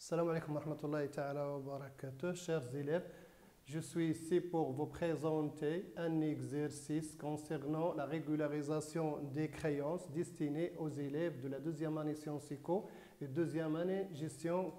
Salam alaikum wa rahmatullahi ta'ala wa barakatuh. Chers élèves, je suis ici pour vous présenter un exercice concernant la régularisation des créances destinées aux élèves de la deuxième année sciences éco et deuxième année gestion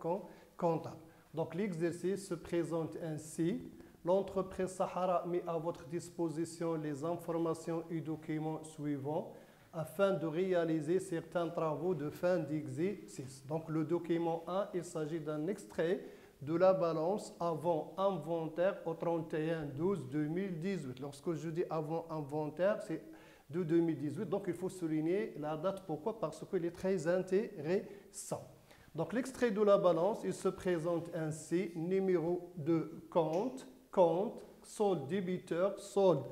comptable. Donc l'exercice se présente ainsi. L'entreprise Sahara met à votre disposition les informations et documents suivants afin de réaliser certains travaux de fin d'exercice. Donc le document 1, il s'agit d'un extrait de la balance avant inventaire au 31/12/2018. Lorsque je dis avant inventaire, c'est de 2018. Donc il faut souligner la date. Pourquoi? Parce qu'il est très intéressant. Donc l'extrait de la balance, il se présente ainsi. Numéro de compte, solde débiteur, solde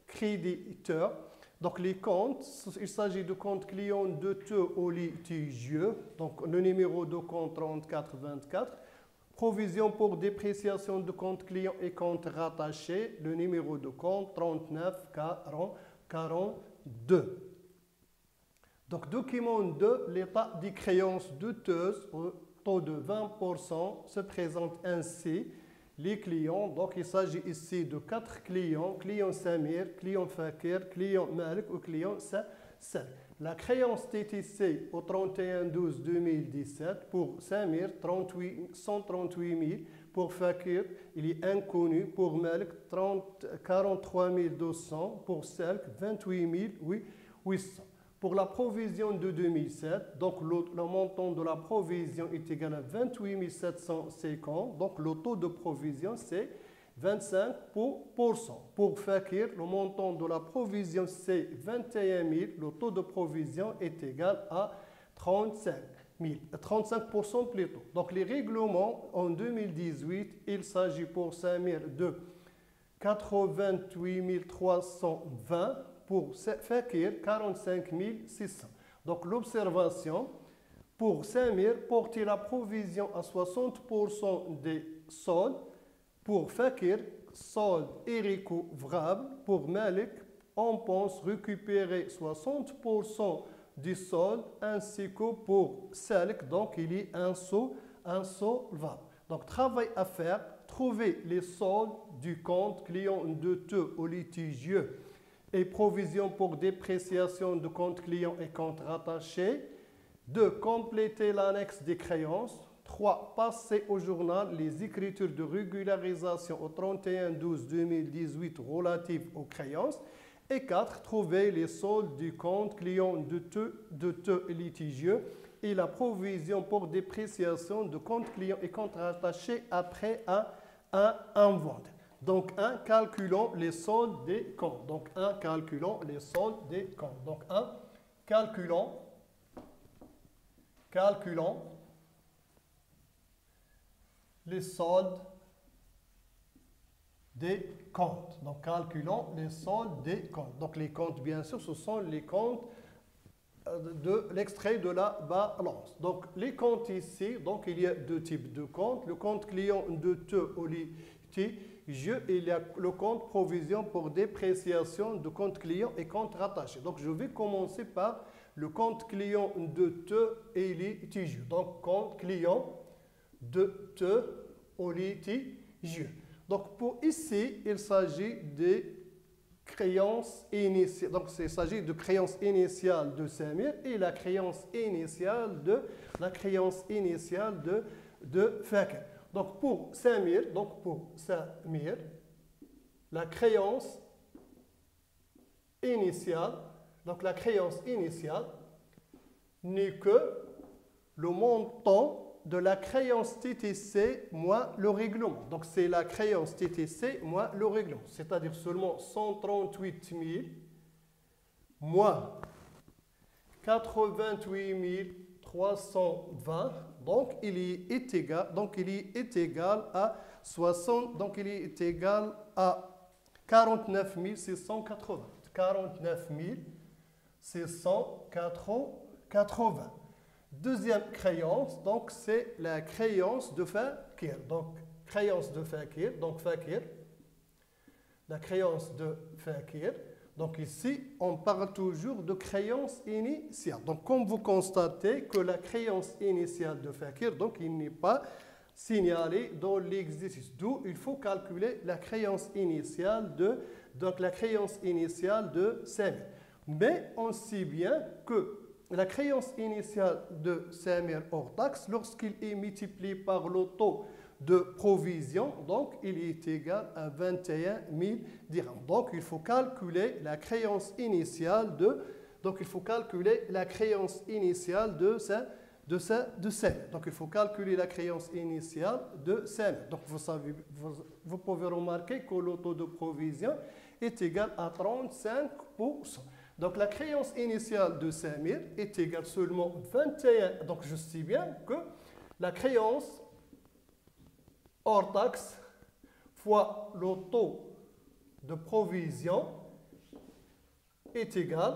créditeur. Donc les comptes, il s'agit de compte client douteux ou litigieux. Donc le numéro de compte 3424. Provision pour dépréciation de compte client et compte rattaché. Le numéro de compte 3942. Donc document 2, l'état des créances douteuses au taux de 20% se présente ainsi. Les clients, donc il s'agit ici de 4 clients, client Samir, client Fakir, client Malik ou client Sal. La créance TTC au 31/12/2017 pour Samir, 138 000, pour Fakir, il est inconnu, pour Malik, 43 200, pour Sal, 28 800. Pour la provision de 2007, donc le montant de la provision est égal à 28 750. Donc le taux de provision c'est 25%. Pour Fakir, le montant de la provision c'est 21 000. Le taux de provision est égal à 35% plutôt. Donc les règlements en 2018, il s'agit pour Samir de 88 320. Pour Fakir, 45 600. Donc l'observation, pour Samir, porter la provision à 60% des soldes. Pour Fakir, solde irrécouvrable. Pour Malik, on pense récupérer 60% du solde, ainsi que pour Salik, donc il est insolvable. Donc travail à faire, trouver les soldes du compte client douteux ou litigieux et provision pour dépréciation de compte client et compte rattaché. 2. Compléter l'annexe des créances. 3. Passer au journal les écritures de régularisation au 31/12/2018 relatives aux créances. Et 4. Trouver les soldes du compte client douteux et litigieux et la provision pour dépréciation de compte client et compte rattaché après un inventaire. Donc, calculons les soldes des comptes. Donc, calculons les soldes des comptes. Donc, calculons les soldes des comptes. Donc, calculons les soldes des comptes. Donc, les comptes, bien sûr, ce sont les comptes de l'extrait de la balance. Donc, les comptes ici, donc il y a deux types de comptes. Le compte client douteux ou litigieux, il y a le compte provision pour dépréciation de compte client et compte rattaché. Donc, je vais commencer par le compte client douteux et litigieux. Donc, compte client douteux ou litigieux. Donc, pour ici, il s'agit des créance initiale. Donc, il s'agit de créance initiale de Samir et la créance initiale de Fakir. Donc, pour Samir, la créance initiale, n'est que le montant de la créance TTC moins le règlement. Donc, c'est la créance TTC moins le règlement. C'est-à-dire seulement 138 000 moins 88 320. Donc, il est égal à 60. Donc, il est égal à 49 680. 49 680. Deuxième créance, donc c'est la créance de Fakir. Donc, créance de Fakir. Donc, Fakir. La créance de Fakir. Donc ici, on parle toujours de créance initiale. Donc comme vous constatez que la créance initiale de Fakir, donc il n'est pas signalé dans l'exercice. D'où il faut calculer la créance initiale de, donc la créance initiale de Samir. Mais on sait bien que la créance initiale de Samir hors taxe, lorsqu'il est multiplié par le taux de provision, donc il est égal à 21 000 dirhams. Donc il faut calculer la créance initiale de, donc il faut calculer la créance initiale de Samir. Donc il faut calculer la créance initiale de Samir. Donc vous pouvez remarquer que le taux de provision est égal à 35%. Donc la créance initiale de Samir est égale seulement 21. Donc je sais bien que la créance hors taxe fois le taux de provision est égal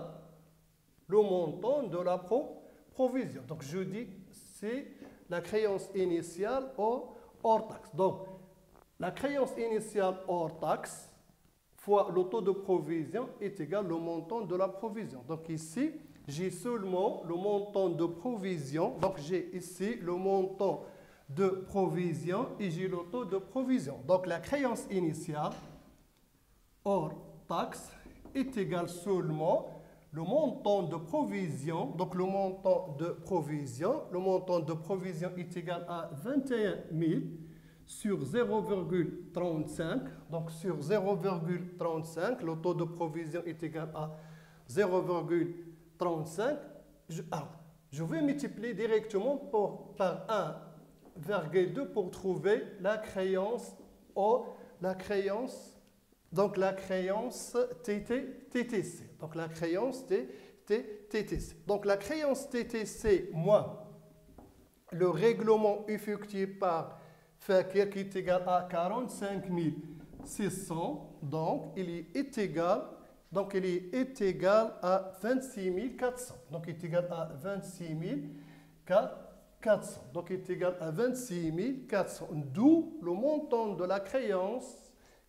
au montant de la provision. Donc je dis c'est la créance initiale hors taxe. Donc la créance initiale hors taxe fois le taux de provision est égal au montant de la provision. Donc ici, j'ai seulement le montant de provision. Donc j'ai ici le montant de provision et j'ai le taux de provision. Donc la créance initiale hors taxe est égal seulement le montant de provision. Donc le montant de provision est égal à 21 000 sur 0,35. Donc sur 0,35, le taux de provision est égal à 0,35. Je vais multiplier directement par 1,2 pour trouver la créance donc la créance TTC. Donc la créance TTC. Donc la créance TTC moins le règlement effectué par Fakir qui est égal à 45 600. Donc il est égal à 26 400. Donc il est égal à 26 400. Donc il est égal à 26 400. D'où le montant de la créance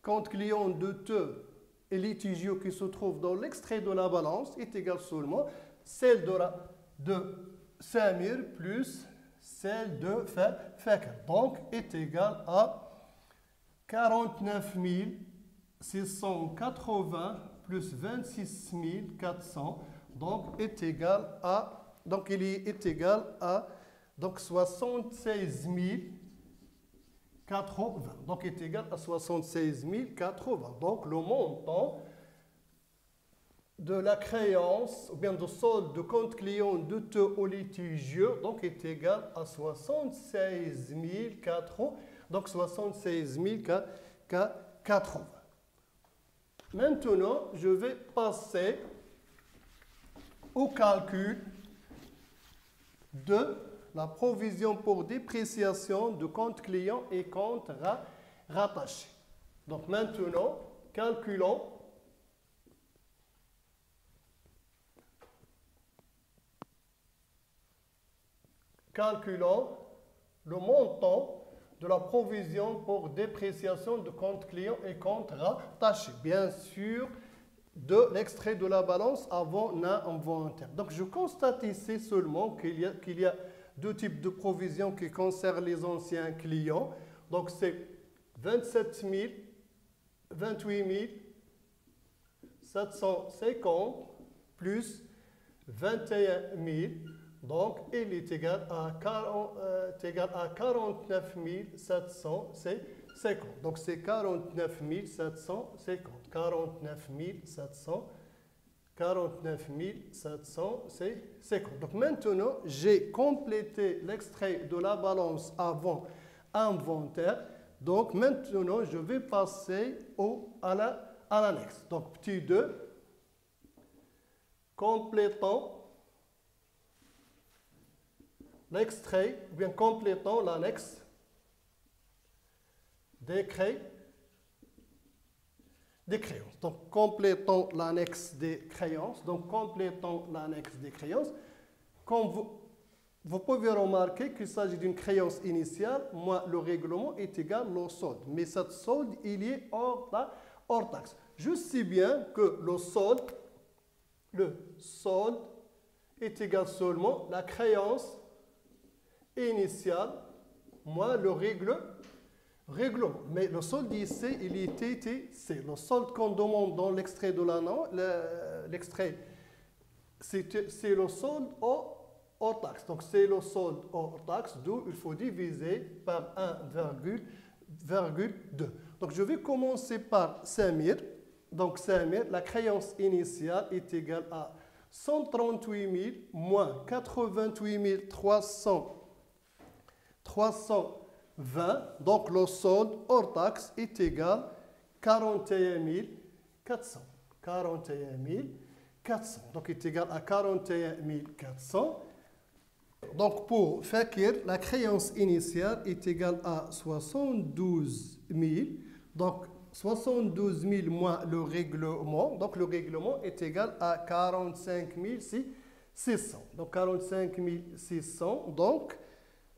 compte client de te et litigieux qui se trouve dans l'extrait de la balance est égal seulement celle de Samir plus celle de Fakir. Donc est égal à 49 680 plus 26 400. Donc est égal à, donc il est égal à donc 76 080. Donc est égal à 76 080. Donc le montant de la créance, ou bien de solde de compte client de te au litigieux, donc est égal à 76 080. Donc 76 080. Maintenant, je vais passer au calcul de la provision pour dépréciation de compte client et compte rattaché. Donc maintenant, calculons le montant de la provision pour dépréciation de compte client et compte rattaché. Bien sûr, de l'extrait de la balance avant l'inventaire. Donc je constate ici seulement qu'il y a deux types de provisions qui concernent les anciens clients. Donc c'est 27 000, 28 750 plus 21 000. Donc il est égal à 49 750. Donc c'est 49 750. 49 750. Donc maintenant, j'ai complété l'extrait de la balance avant inventaire. Donc maintenant, je vais passer à l'annexe. Donc petit 2, complétant l'extrait, ou bien complétant l'annexe des créances. Donc, complétons l'annexe des créances. Comme vous pouvez remarquer qu'il s'agit d'une créance initiale, moi, le règlement est égal au solde. Mais cette solde, il est hors taxe. je sais bien que le solde est égal seulement la créance initiale moins le règlement. Mais le solde ici, il est TTC. Le solde qu'on demande dans l'extrait de l'annonce, l'extrait, c'est le solde hors taxe. Donc, c'est le solde hors taxe, d'où il faut diviser par 1,2. Donc, je vais commencer par Samir. Donc, Samir, la créance initiale est égale à 138 000 moins 88 320. Donc, le solde hors taxe est égal à 41 400. 41 400. Donc, il est égal à 41 400. Donc, pour Fakir, la créance initiale est égale à 72 000. Donc, 72 000 moins le règlement. Donc, le règlement est égal à 45 600. Donc, 45 600. Donc,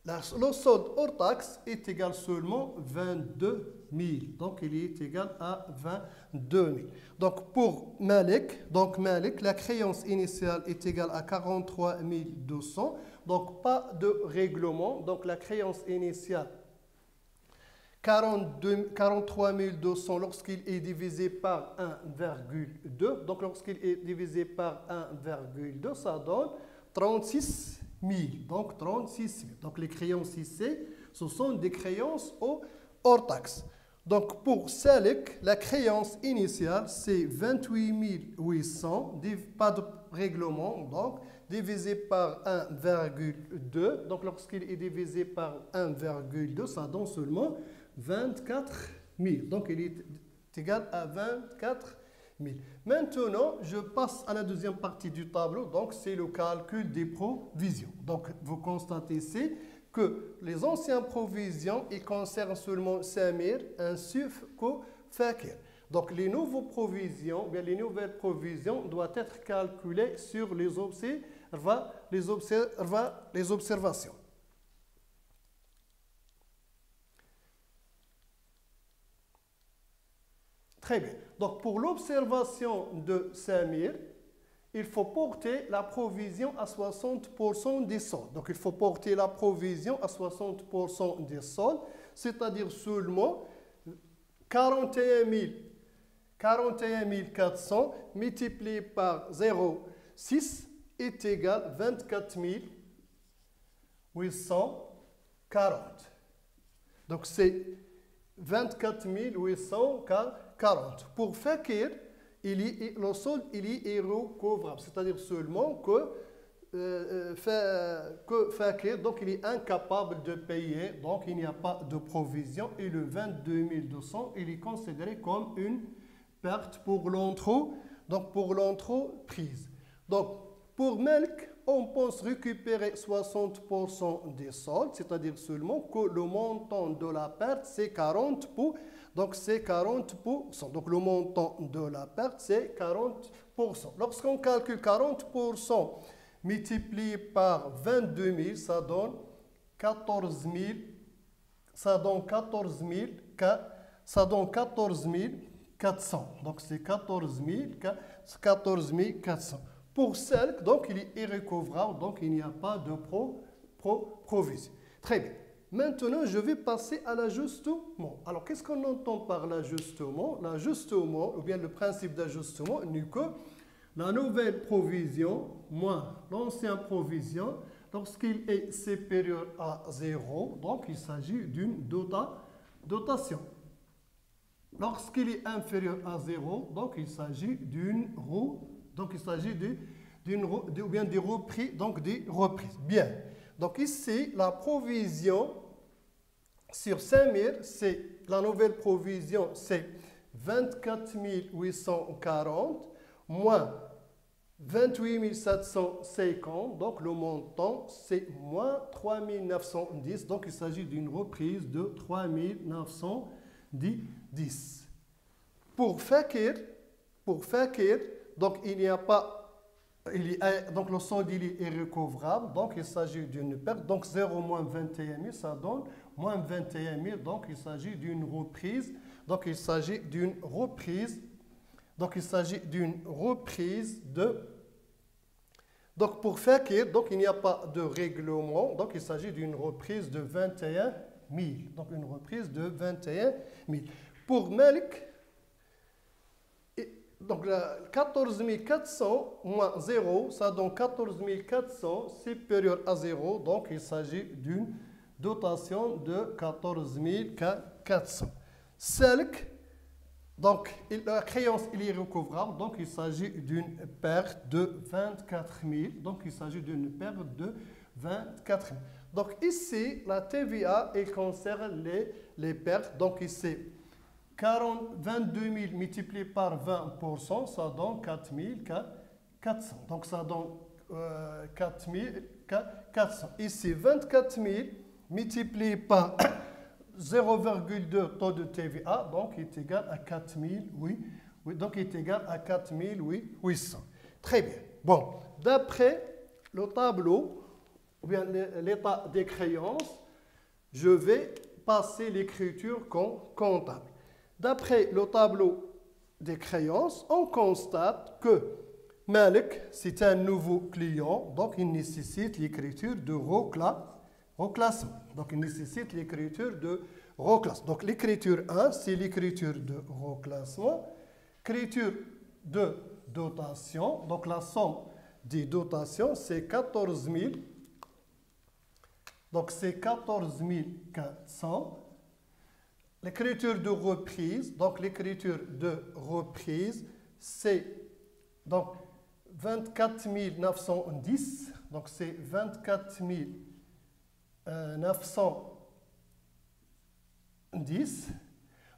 le solde hors taxe est égal seulement 22 000. Donc, il est égal à 22 000. Donc, pour Malik, la créance initiale est égale à 43 200. Donc, pas de règlement. Donc, la créance initiale, 43 200 lorsqu'il est divisé par 1,2. Donc, lorsqu'il est divisé par 1,2, ça donne 36 000. Donc, 36 000. Donc, les créances ici, ce sont des créances hors taxe. Donc, pour Salik, la créance initiale, c'est 28 800, pas de règlement, donc, divisé par 1,2. Donc, lorsqu'il est divisé par 1,2, ça donne seulement 24 000. Donc, il est égal à 24 000. Maintenant, je passe à la deuxième partie du tableau. Donc, c'est le calcul des provisions. Donc, vous constatez ici que les anciennes provisions, ils concernent seulement Samir ainsi que Fakir. Donc, les nouvelles provisions doivent être calculées sur les observations. Très bien. Donc, pour l'observation de Samir, il faut porter la provision à 60% des soldes. Donc, il faut porter la provision à 60% des soldes, c'est-à-dire seulement 41 400 multiplié par 0,6 est égal à 24 840. Donc, c'est 24 840. Pour Fakir, le solde il est recouvrable, c'est-à-dire seulement que Fakir, donc il est incapable de payer, donc il n'y a pas de provision, et le 22 200, il est considéré comme une perte pour l'entreprise. Donc, pour Melk, on pense récupérer 60% des soldes, c'est-à-dire seulement que le montant de la perte, c'est 40%. Donc, c'est 40%. Donc, le montant de la perte, c'est 40%. Lorsqu'on calcule 40% multiplié par 22 000, ça donne 14 400. Donc, c'est 14 400. Pour Selk, donc, il est irrécouvrable, donc il n'y a pas de provision. Très bien. Maintenant, je vais passer à l'ajustement. Alors, qu'est-ce qu'on entend par l'ajustement? L'ajustement, ou bien le principe d'ajustement, n'est que la nouvelle provision moins l'ancienne provision lorsqu'il est supérieur à 0. Donc, il s'agit d'une dotation. Lorsqu'il est inférieur à 0, donc il s'agit d'une roue. Donc, il s'agit des reprises. Donc, des reprises. Bien. Donc, ici, la provision sur Samir, c'est la nouvelle provision, c'est 24 840 moins 28 750. Donc, le montant, c'est moins 3 910. Donc, il s'agit d'une reprise de 3 910. Pour Fakir, donc, il n'y a pas... donc, le solde est irrécouvrable, donc il s'agit d'une perte. Donc, 0 moins 21 000, ça donne moins 21 000. Donc, il s'agit d'une reprise. Donc, il s'agit d'une reprise Donc, il s'agit d'une reprise de... Donc, pour Fakir, donc, il n'y a pas de règlement. Donc, il s'agit d'une reprise de 21 000. Donc, une reprise de 21 000. Pour Malik, donc, 14 400 moins 0, ça donne 14 400 supérieur à 0. Donc, il s'agit d'une dotation de 14 400. Selk, donc la créance il est recouvrable, donc il s'agit d'une perte de 24 000. Donc, il s'agit d'une perte de 24 000. Donc, ici, la TVA, elle concerne les pertes. Donc, ici, 22 000 multiplié par 20%, ça donne 4 400. Donc, ça donne 4 400. Ici, 24 000 multiplié par 0,2 taux de TVA, donc il est égal à 4 000, oui, donc il est égal à 4 800. Très bien. Bon, d'après le tableau, ou bien l'état des créances, je vais passer l'écriture comptable. D'après le tableau des créances, on constate que Malik, c'est un nouveau client, donc il nécessite l'écriture de reclassement. Donc, il nécessite l'écriture de reclassement. Donc, l'écriture 1, c'est l'écriture de reclassement. L'écriture de dotation, donc la somme des dotations, c'est 14 000. Donc, c'est 14 400. L'écriture de reprise, donc l'écriture de reprise, c'est donc 24 910. Donc, c'est 24 910.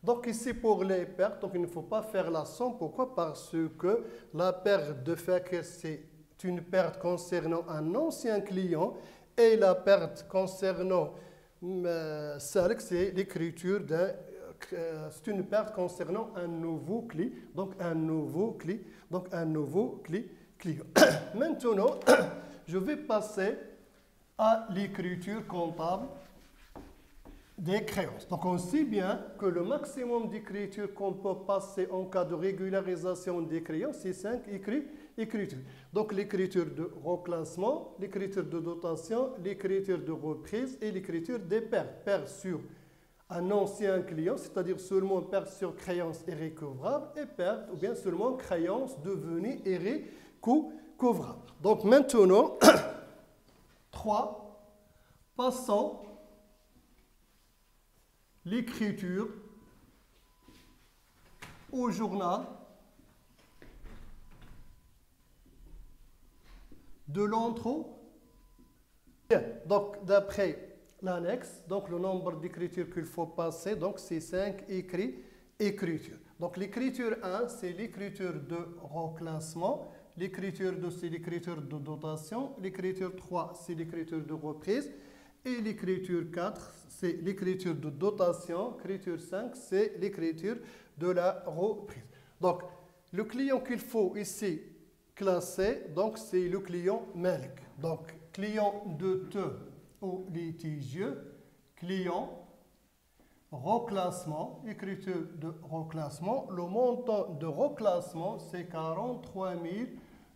Donc, ici, pour les pertes, donc, il ne faut pas faire la somme. Pourquoi? Parce que la perte de Fakir, c'est une perte concernant un ancien client et la perte concernant Salk, c'est l'écriture d'un... c'est une perte concernant un nouveau client. Donc, un nouveau client. Maintenant, je vais passer à l'écriture comptable des créances. Donc, on sait bien que le maximum d'écriture qu'on peut passer en cas de régularisation des créances, c'est 5 écritures. Donc, l'écriture de reclassement, l'écriture de dotation, l'écriture de reprise et l'écriture des pertes. Pertes sur un ancien client, c'est-à-dire seulement pertes sur créance irrécouvrable et pertes, ou bien seulement créance devenue irrécouvrable. Donc, maintenant, 3, passons l'écriture au journal de l'entretien. Donc, d'après l'annexe, donc le nombre d'écritures qu'il faut passer, donc c'est 5 écritures. Donc, l'écriture 1, c'est l'écriture de reclassement. L'écriture 2, c'est l'écriture de dotation. L'écriture 3, c'est l'écriture de reprise. Et l'écriture 4, c'est l'écriture de dotation. L'écriture 5, c'est l'écriture de la reprise. Donc, le client qu'il faut ici classer, donc c'est le client Malik. Donc, client de ou litigieux, client reclassement, écriture de reclassement. Le montant de reclassement, c'est 43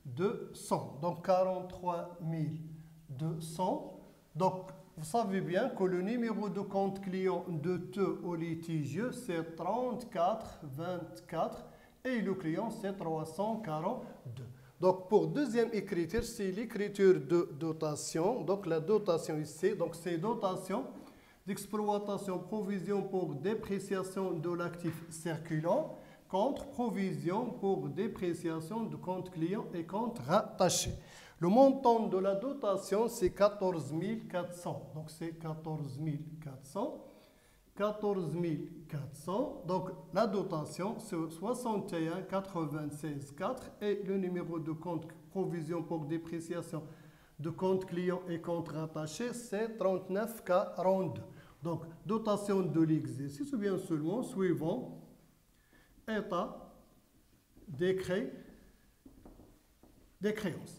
200. Donc, 43 200. Donc, vous savez bien que le numéro de compte client de au litigieux, c'est 3424 et le client, c'est 342. Donc, pour deuxième écriture, c'est l'écriture de dotation. Donc, la dotation ici, donc c'est dotation d'exploitation, provision pour dépréciation de l'actif circulant contre provision pour dépréciation de compte client et compte rattaché. Le montant de la dotation, c'est 14 400. Donc, c'est 14 400. 14 400. Donc, la dotation, c'est 61 96 4. Et le numéro de compte provision pour dépréciation de compte client et compte rattaché, c'est 39 42. Donc, dotation de l'exercice, ou bien seulement suivant état décret des créances.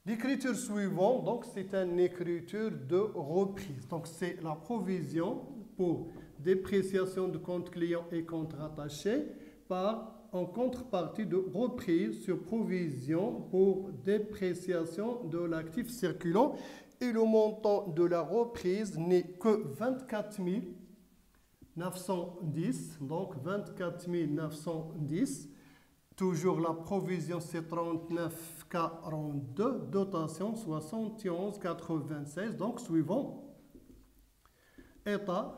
L'écriture suivante, donc, c'est une écriture de reprise. Donc, c'est la provision pour dépréciation de compte client et compte rattaché par en contrepartie de reprise sur provision pour dépréciation de l'actif circulant et le montant de la reprise n'est que 24 910, donc 24 910. Toujours la provision c'est 39,42, dotation 71,96. Donc suivant, état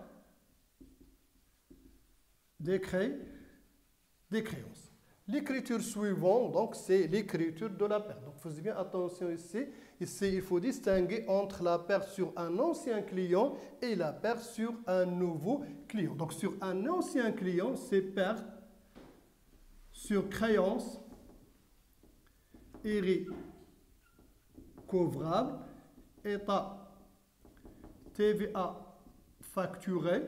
des créances. L'écriture suivante, donc c'est l'écriture de la perte. Donc faisez bien attention ici. Ici, il faut distinguer entre la perte sur un ancien client et la perte sur un nouveau client. Donc sur un ancien client, c'est perte sur créance irrécouvrable, état TVA facturé,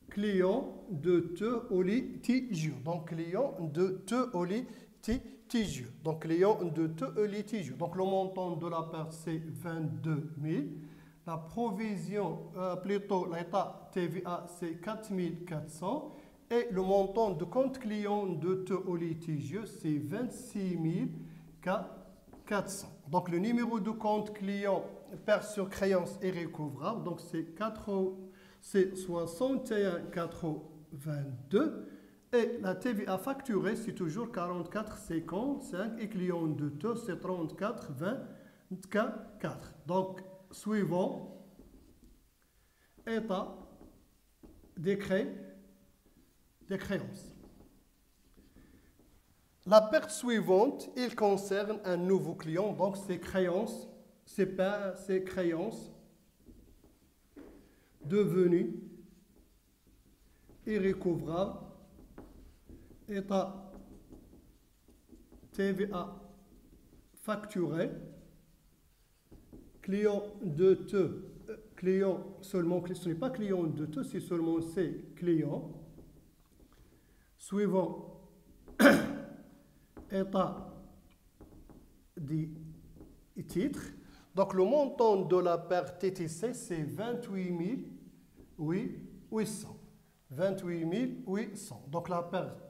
client de te au litigieux. Donc client de te au litigieux. Donc client de te au litigieux. Donc le montant de la perte c'est 22 000. La provision, plutôt l'état TVA c'est 4 400. Et le montant de compte client de te au litigieux, c'est 26 400. Donc le numéro de compte client perte sur créance irrécouvrable, donc c'est 61,82. Et la TVA facturée, c'est toujours 44,55. Et client de te, c'est 34,24. Donc suivant, état des créances. La perte suivante, il concerne un nouveau client, donc ces créances, ces créances devenues irrécouvrables, état TVA facturé, client de te, client seulement, ce n'est pas client de te, c'est seulement ces clients. Suivant, état des titres. Donc, le montant de la perte TTC, c'est 28 800. 28 800. Donc, la perte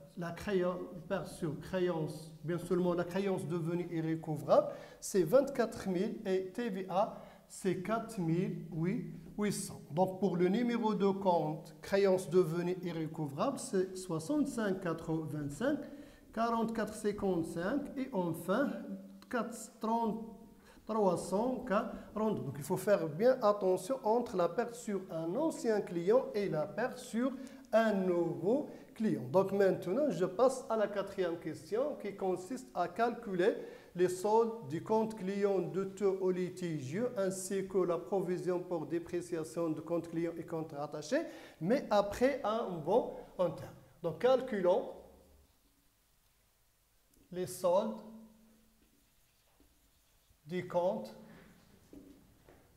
sur créance, bien seulement la créance devenue irrécouvrable, c'est 24 000 et TVA, c'est 4 800. Donc, pour le numéro de compte créance devenue irrécouvrable, c'est 65,85, 44,55 et enfin 342. Donc, il faut faire bien attention entre la perte sur un ancien client et la perte sur un nouveau client. Donc, maintenant, je passe à la quatrième question qui consiste à calculer les soldes du compte client de te au litigieux ainsi que la provision pour dépréciation de compte client et compte rattaché, mais après un bon en terme. Donc, calculons les soldes du compte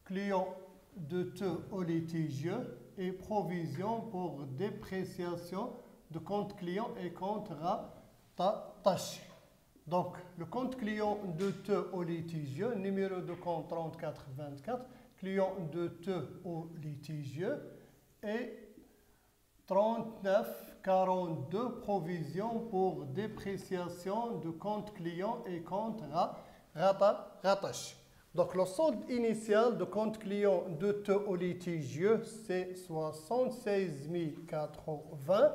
client de te au litigieux et provision pour dépréciation de compte client et compte rattaché. Donc, le compte client de te au litigieux, numéro de compte 3424, client de te au litigieux et 3942, provision pour dépréciation de compte client et compte rattaché. Donc, le solde initial de compte client de te au litigieux, c'est 76 080.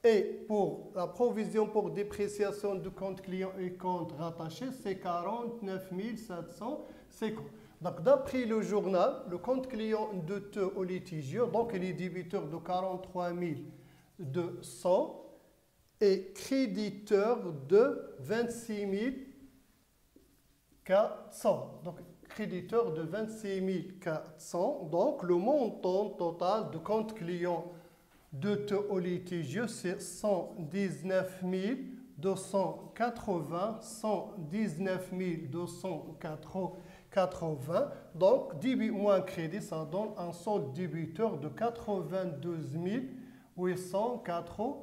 Et pour la provision pour dépréciation de compte client et compte rattaché, c'est 49 750. Donc, d'après le journal, le compte client de te au litigieux, donc il est débiteur de 43 200 et créditeur de 26 400. Donc, créditeur de 26 400. Donc, le montant total de compte client de te au litigieux, c'est 119 280, 119 280. Donc, débit moins crédit, ça donne un solde débiteur de 92 880.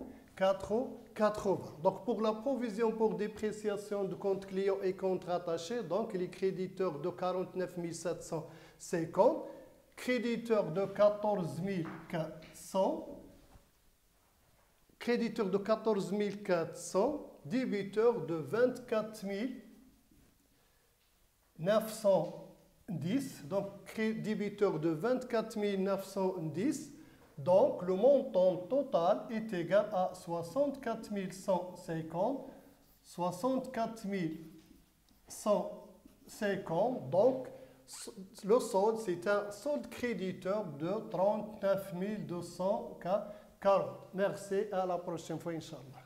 Donc, pour la provision pour dépréciation de compte client et compte rattaché, donc, il est créditeur de 49 750, créditeur de 14 400, créditeur de 14 400, débiteur de 24 910, donc débiteur de 24 910, donc le montant total est égal à 64 150, 64 150, donc le solde, c'est un solde créditeur de 39 240. Merci, à la prochaine fois, Inch'Allah.